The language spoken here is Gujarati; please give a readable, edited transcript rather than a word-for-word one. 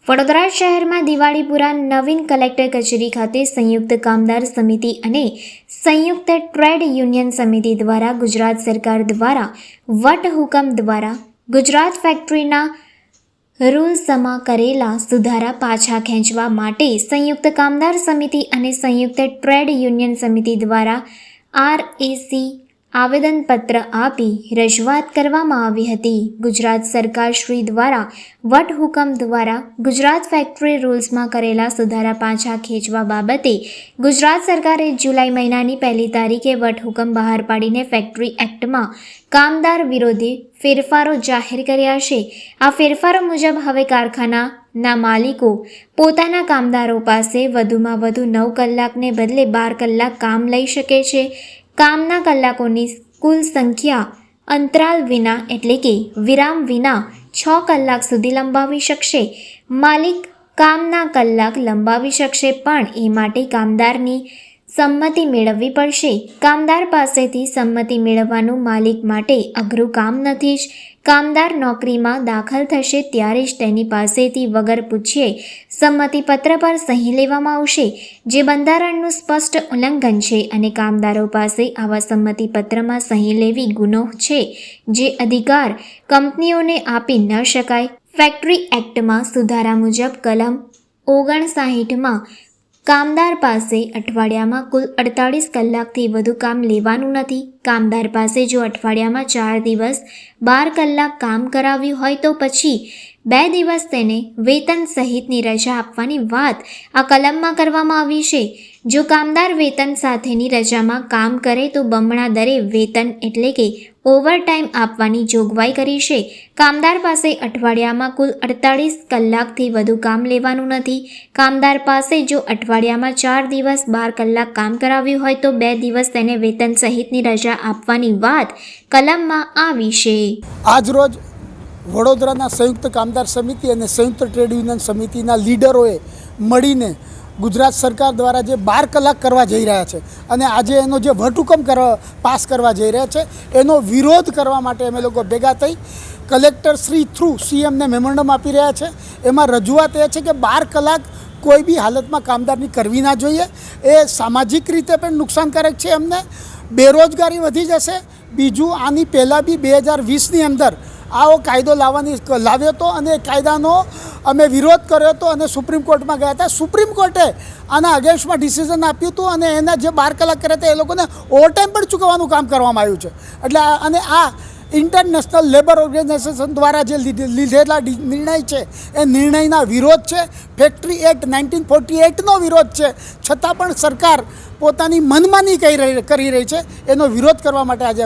વડોદરા શહેરમાં દિવાળીપુરા નવીન કલેક્ટર કચેરી ખાતે સંયુક્ત કામદાર સમિતિ અને સંયુક્ત ટ્રેડ યુનિયન સમિતિ દ્વારા ગુજરાત સરકાર દ્વારા વટહુકમ દ્વારા ગુજરાત ફેક્ટરીના રૂલ્સમાં કરેલા સુધારા પાછા ખેંચવા માટે સંયુક્ત કામદાર સમિતિ અને સંયુક્ત ટ્રેડ યુનિયન સમિતિ દ્વારા RAC આવેદનપત્ર આપી રજૂઆત કરવામાં આવી હતી. ગુજરાત સરકાર શ્રી દ્વારા વટહુકમ દ્વારા ગુજરાત ફેક્ટરી રૂલ્સમાં કરેલા સુધારા પાછા ખેંચવા બાબતે ગુજરાત સરકારે જુલાઈ મહિનાની 1લી તારીખે વટહુકમ બહાર પાડીને ફેક્ટરી એક્ટમાં કામદાર વિરોધી ફેરફારો જાહેર કર્યા છે. આ ફેરફારો મુજબ હવે કારખાનાના માલિકો પોતાના કામદારો પાસે વધુમાં વધુ 9 કલાકને બદલે 12 કલાક કામ લઈ શકે છે. કામના કલાકોની કુલ સંખ્યા અંતરાલ વિના એટલે કે વિરામ વિના 6 કલાક સુધી લંબાવી શકશે. માલિક કામના કલાક લંબાવી શકશે, પણ એ માટે કામદારની સંમતિ મેળવવી પડશે. કામદાર પાસેથી સંમતિ મેળવવાનું માલિક માટે અઘરું કામ નથી જ. કામદાર નોકરીમાં દાખલ થશે ત્યારે જ તેની પાસેથી વગર પૂછ્યે સંમતિપત્ર પર સહી લેવામાં આવશે, જે બંધારણનું સ્પષ્ટ ઉલ્લંઘન છે અને કામદારો પાસે આવા સંમતિપત્રમાં સહી લેવી ગુનો છે, જે અધિકાર કંપનીઓને આપી ન શકાય. ફેક્ટરી એક્ટમાં સુધારા મુજબ કલમ 59માં કામદાર પાસે અઠવાડિયામાં કુલ 48 કલાકથી વધુ કામ લેવાનું નથી. કામદાર પાસે જો અઠવાડિયામાં 4 દિવસ 12 કલાક કામ કરાવ્યું હોય તો પછી 2 દિવસ તેને વેતન સહિતની રજા આપવાની વાત આ કલમમાં કરવામાં આવી છે. જો કામદાર વેતન સાથેની રજામાં કામ કરે તો બમણા દરે વેતન એટલે કે ઓવરટાઈમ આપવાની જોગવાઈ કરી છે. કામદાર પાસે અઠવાડિયામાં કુલ 48 કલાકથી વધુ કામ લેવાનું નથી. કામદાર પાસે જો અઠવાડિયામાં 4 દિવસ 12 કલાક કામ કરાવ્યું હોય તો 2 દિવસ તેને વેતન સહિતની રજા આપવાની વાત કલમમાં આવી છે. આજરોજ વડોદરાના સંયુક્ત કામદાર સમિતિ અને સંયુક્ત ટ્રેડ યુનિયન સમિતિના લીડરોએ મળીને ગુજરાત સરકાર દ્વારા જે 12 કલાક કરવા જઈ રહ્યા છે અને આજે એનો જે વટહુકમ પાસ કરવા જઈ રહ્યા છે એનો વિરોધ કરવા માટે અમે લોકો ભેગા થઈ કલેક્ટર શ્રી થ્રુ CMને મેમોરન્ડમ આપી રહ્યા છે. એમાં રજૂઆત એ છે કે 12 કલાક કોઈ બી હાલતમાં કામદારની કરવી ના જોઈએ. એ સામાજિક રીતે પણ નુકસાનકારક છે. એમને બેરોજગારી વધી જશે. બીજું, આની પહેલાં બી 2020ની અંદર આવો કાયદો લાવ્યો હતો અને એ કાયદાનો અમે વિરોધ કર્યો હતો અને સુપ્રીમ કોર્ટમાં ગયા હતા. સુપ્રીમ કોર્ટે આના અગેન્સ્ટમાં ડિસિઝન આપ્યું હતું અને એના જે 12 કલાક કર્યા હતા એ લોકોને ઓવરટાઈમ પણ ચૂકવવાનું કામ કરવામાં આવ્યું છે. એટલે અને આ ઇન્ટરનેશનલ લેબર ઓર્ગેનાઇઝેશન દ્વારા જે લીધેલા નિર્ણય છે એ નિર્ણયના વિરોધ છે. ફેક્ટરી એક્ટ 1948નો વિરોધ છે. છતાં પણ સરકાર પોતાની મનમાની કરી રહી છે. એનો વિરોધ કરવા માટે આજે